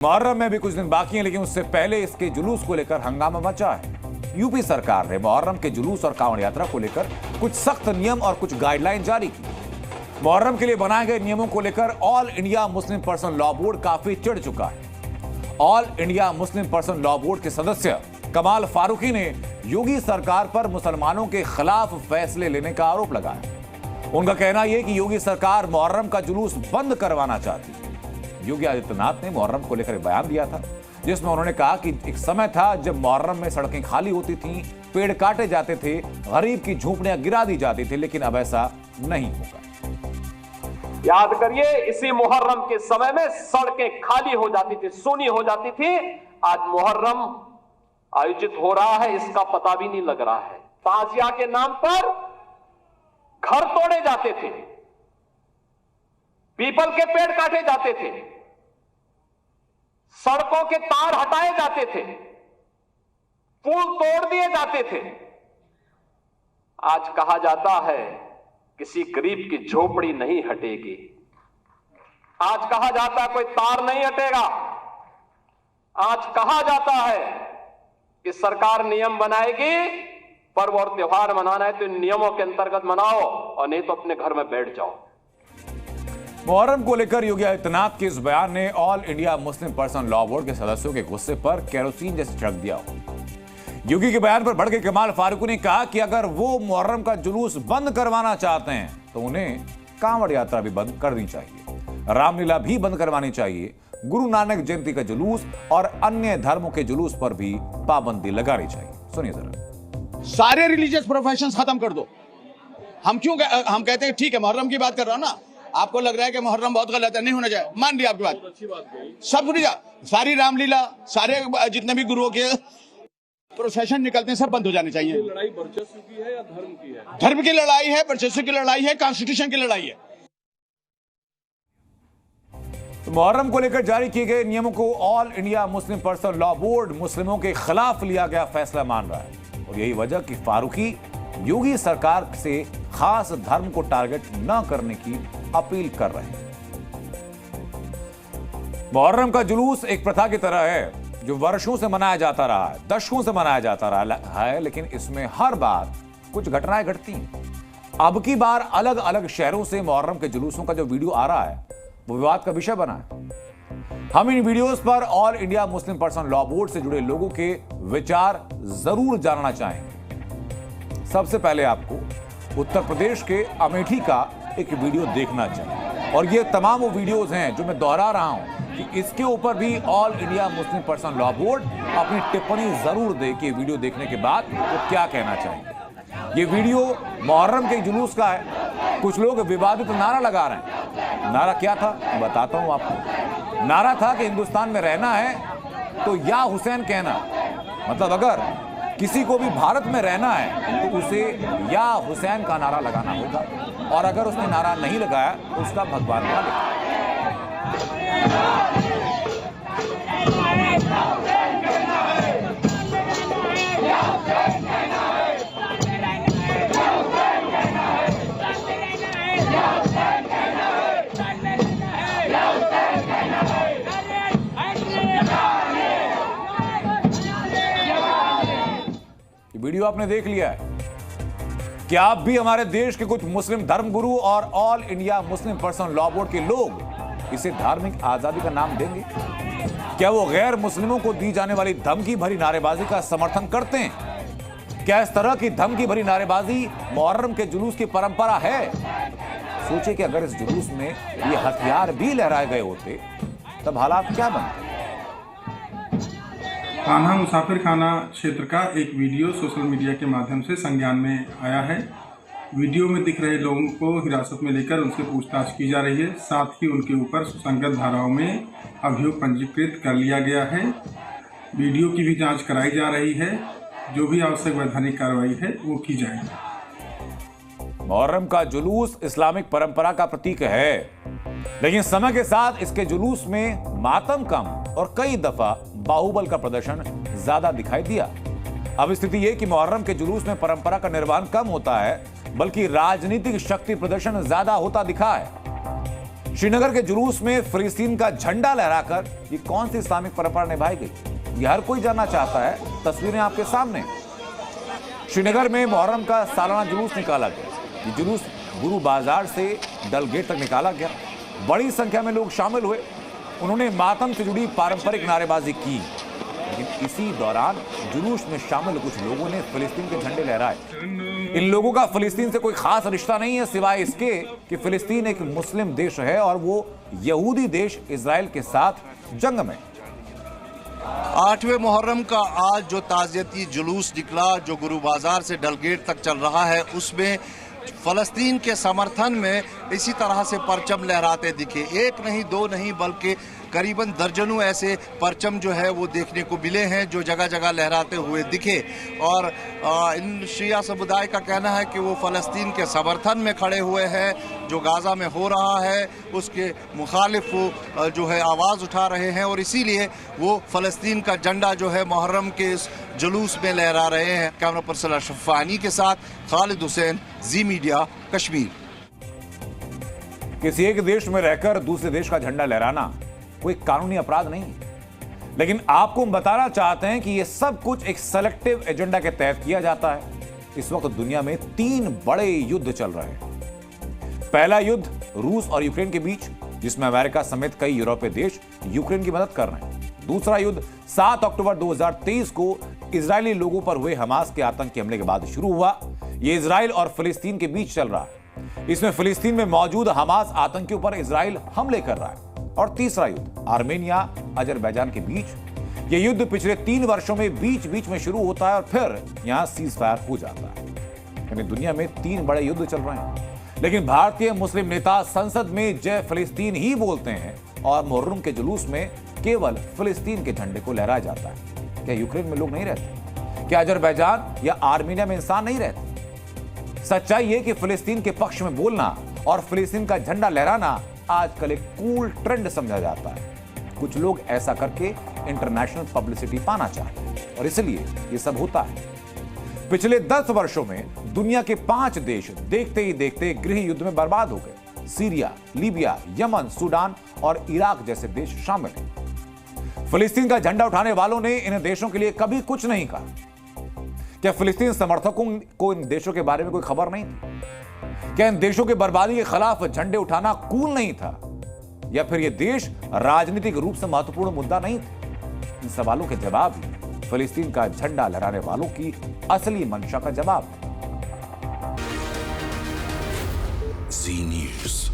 मुहर्रम में भी कुछ दिन बाकी हैं, लेकिन उससे पहले इसके जुलूस को लेकर हंगामा मचा है। यूपी सरकार ने मुहर्रम के जुलूस और कांवड़ यात्रा को लेकर कुछ सख्त नियम और कुछ गाइडलाइन जारी की। मुहर्रम के लिए बनाए गए नियमों को लेकर all India Muslim personal law board काफी चिढ़ चुका है। All India Muslim personal law board के सदस्य कमाल फारूकी ने योगी सरकार पर मुसलमानों के खिलाफ फैसले लेने का आरोप लगाया। उनका कहना यह कि योगी सरकार मुहर्रम का जुलूस बंद करवाना चाहती है। योगी आदित्यनाथ ने मुहर्रम को लेकर एक बयान दिया था, जिसमें उन्होंने कहा कि एक समय था जब मुहर्रम में सड़कें खाली होती थीं, पेड़ काटे जाते थे, गरीब की झोपड़ियां गिरा दी जाती थी, लेकिन अब ऐसा नहीं होगा। याद करिए, इसी मुहर्रम के समय में सड़कें खाली हो जाती थी, सूनी हो जाती थी। आज मुहर्रम आयोजित हो रहा है, इसका पता भी नहीं लग रहा है। ताजिया के नाम पर घर तोड़े जाते थे, पीपल के पेड़ काटे जाते थे, सड़कों के तार हटाए जाते थे, पुल तोड़ दिए जाते थे। आज कहा जाता है किसी गरीब की झोपड़ी नहीं हटेगी। आज कहा जाता है कोई तार नहीं हटेगा। आज कहा जाता है कि सरकार नियम बनाएगी, पर्व और त्योहार मनाना है तो इन नियमों के अंतर्गत मनाओ, और नहीं तो अपने घर में बैठ जाओ। मुहर्रम को लेकर योगी आदित्यनाथ के इस बयान ने all India Muslim personal law board के सदस्यों के गुस्से पर केरोसिन जैसे छिड़क दिया। योगी के बयान पर भड़के कमाल फारूकी ने कहा कि अगर वो मुहर्रम का जुलूस बंद करवाना चाहते हैं तो उन्हें कांवड़ यात्रा भी बंद करनी चाहिए, रामलीला भी बंद करवानी चाहिए, गुरु नानक जयंती का जुलूस और अन्य धर्मों के जुलूस पर भी पाबंदी लगानी चाहिए। सुनिए जरा। सारे रिलीजियस प्रोफेशंस खत्म कर दो। हम कहते हैं ठीक है, मुहर्रम की बात कर रहा हूं ना। आपको लग रहा है कि मुहर्रम बहुत गलत है, नहीं होना चाहिए, मान लिया आपकी बात, अच्छी बात गई। सब सुनिए, सारी रामलीला, सारे जितने भी गुरुओं के प्रोसेशन निकलते हैं सब बंद हो जाने चाहिए। लड़ाई वर्चस्व की है या धर्म की है? धर्म की लड़ाई है, वर्चस्व की लड़ाई है, कॉन्स्टिट्यूशन की लड़ाई है। तो मुहर्रम को लेकर जारी किए गए नियमों को all India Muslim personal law board मुस्लिमों के खिलाफ लिया गया फैसला मान रहा है, और यही वजह कि फारूकी योगी सरकार से खास धर्म को टारगेट न करने की अपील कर रहे हैं। मुहर्रम का जुलूस एक प्रथा की तरह है जो वर्षों से मनाया जाता रहा है, दशकों से मनाया जाता रहा है, लेकिन इसमें हर बार कुछ घटनाएं घटती हैं। अब की बार अलग अलग शहरों से मुहर्रम के जुलूसों का जो वीडियो आ रहा है वो विवाद का विषय बना है। हम इन वीडियोस पर all India Muslim personal law board से जुड़े लोगों के विचार जरूर जानना चाहेंगे। सबसे पहले आपको उत्तर प्रदेश के अमेठी का एक वीडियो देखना चाहिए, और ये तमाम वो वीडियोस हैं जो मैं दोहरा रहा हूं कि इसके ऊपर भी all India Muslim personal law board अपनी टिप्पणी जरूर दे कि वीडियो देखने के बाद वो क्या कहना चाहेंगे। ये वीडियो मुहर्रम के जुलूस का है। कुछ लोग विवादित नारा लगा रहे हैं। नारा क्या था बताता हूं आपको। नारा था कि हिंदुस्तान में रहना है तो या हुसैन कहना, मतलब अगर किसी को भी भारत में रहना है तो उसे या हुसैन का नारा लगाना होगा, और अगर उसने नारा नहीं लगाया तो उसका भगवान का लिखा। वीडियो आपने देख लिया है। क्या आप भी हमारे देश के कुछ मुस्लिम धर्मगुरु और all India Muslim personal law board के लोग इसे धार्मिक आजादी का नाम देंगे? क्या वो गैर मुस्लिमों को दी जाने वाली धमकी भरी नारेबाजी का समर्थन करते हैं? क्या इस तरह की धमकी भरी नारेबाजी मुहर्रम के जुलूस की परंपरा है? सोचिए कि अगर इस जुलूस में ये हथियार भी लहराए गए होते तब हालात क्या बनते? कान्हा मुसाफिर खाना क्षेत्र का एक वीडियो सोशल मीडिया के माध्यम से संज्ञान में आया है। वीडियो में दिख रहे लोगों को हिरासत में लेकर उनसे पूछताछ की जा रही है। साथ ही उनके ऊपर सुसंगत धाराओं में अभियोग पंजीकृत कर लिया गया है। वीडियो की भी जांच कराई जा रही है। जो भी आवश्यक वैधानिक कार्रवाई है वो की जाएगी। मुहर्रम का जुलूस इस्लामिक परंपरा का प्रतीक है, लेकिन समय के साथ इसके जुलूस में मातम कम और कई दफा बाहुबल का प्रदर्शन ज्यादा दिखाई दिया। अब स्थिति यह कि मुहर्रम के जुलूस में परंपरा का निर्वहन कम होता है, बल्कि राजनीतिक शक्ति प्रदर्शन ज्यादा होता दिखा है। श्रीनगर के जुलूस में फिलिस्तीन का झंडा लहराकर ये कौन सी इस्लामिक परंपरा निभाई गई, ये हर कोई जानना चाहता है। तस्वीरें आपके सामने। श्रीनगर में मुहर्रम का सालाना जुलूस निकाला गया। ये जुलूस गुरु बाजार से डल गेट तक निकाला गया। बड़ी संख्या में लोग शामिल हुए। उन्होंने मातम से जुड़ी पारंपरिक नारेबाजी की, लेकिन इसी दौरान जुलूस में शामिल कुछ लोगों ने फिलिस्तीन के झंडे लहराए। इन लोगों का फिलिस्तीन से कोई खास रिश्ता नहीं है, सिवाय इसके कि फिलिस्तीन एक मुस्लिम देश है और वो यहूदी देश इजराइल के साथ जंग में। 8वें मुहर्रम का आज जो ताज़ियती जुलूस निकला, जो गुरु बाजार से डलगेट तक चल रहा है, उसमें फलस्तीन के समर्थन में इसी तरह से परचम लहराते दिखे। एक नहीं, दो नहीं, बल्कि करीबन दर्जनों ऐसे परचम जो है वो देखने को मिले हैं, जो जगह जगह लहराते हुए दिखे। और इन शिया समुदाय का कहना है कि वो फ़लस्तीन के समर्थन में खड़े हुए हैं। जो गाज़ा में हो रहा है उसके मुखालिफ वो जो है आवाज़ उठा रहे हैं, और इसीलिए वो फ़लस्तीन का झंडा जो है मुहर्रम के इस जुलूस में लहरा रहे हैं। कैमरा पर्सन अशरफ फ़ानी के साथ खालिद हुसैन, जी मीडिया, कश्मीर। किसी एक देश में रहकर दूसरे देश का झंडा लहराना कोई कानूनी अपराध नहीं, लेकिन आपको हम बताना चाहते हैं कि यह सब कुछ एक सेलेक्टिव एजेंडा के तहत किया जाता है। इस वक्त दुनिया में 3 बड़े युद्ध चल रहे हैं। पहला युद्ध रूस और यूक्रेन के बीच, जिसमें अमेरिका समेत कई यूरोपीय देश यूक्रेन की मदद कर रहे हैं। दूसरा युद्ध 7 अक्टूबर 2023 को इजरायली लोगों पर हुए हमास के आतंकी हमले के बाद शुरू हुआ। यह इजराइल और फिलिस्तीन के बीच चल रहा है। इसमें फिलिस्तीन में मौजूद हमास आतंकियों पर इजराइल हमले कर रहा है। और तीसरा युद्ध आर्मेनिया अजरबैजान के बीच। यह युद्ध पिछले 3 वर्षों में बीच बीच में शुरू होता है और फिर यहां सीज फायर हो जाता है। यानी दुनिया में 3 बड़े युद्ध चल रहे हैं, लेकिन भारतीय मुस्लिम नेता संसद में जय फिलिस्तीन ही बोलते हैं और मुहर्रम के जुलूस में केवल फिलिस्तीन के झंडे को लहराया जाता है। क्या यूक्रेन में लोग नहीं रहते? क्या अजरबैजान या आर्मेनिया में इंसान नहीं रहते? सच्चाई है कि फिलिस्तीन के पक्ष में बोलना और फिलिस्तीन का झंडा लहराना आजकल एक कूल ट्रेंड समझा जाता है। कुछ लोग ऐसा करके इंटरनेशनल पब्लिसिटी पाना चाहते हैं और इसलिए यह सब होता है। पिछले 10 वर्षों में दुनिया के 5 देश देखते ही देखते गृह युद्ध में बर्बाद हो गए। सीरिया, लीबिया, यमन, सूडान और इराक जैसे देश शामिल हैं। फिलिस्तीन का झंडा उठाने वालों ने इन देशों के लिए कभी कुछ नहीं कहा। क्या फिलिस्तीन समर्थकों को इन देशों के बारे में कोई खबर नहीं थी? क्या इन देशों की बर्बादी के खिलाफ झंडे उठाना कूल नहीं था? या फिर ये देश राजनीतिक रूप से महत्वपूर्ण मुद्दा नहीं थे? इन सवालों के जवाब ही फिलिस्तीन का झंडा लहराने वालों की असली मंशा का जवाब है। जी न्यूज़।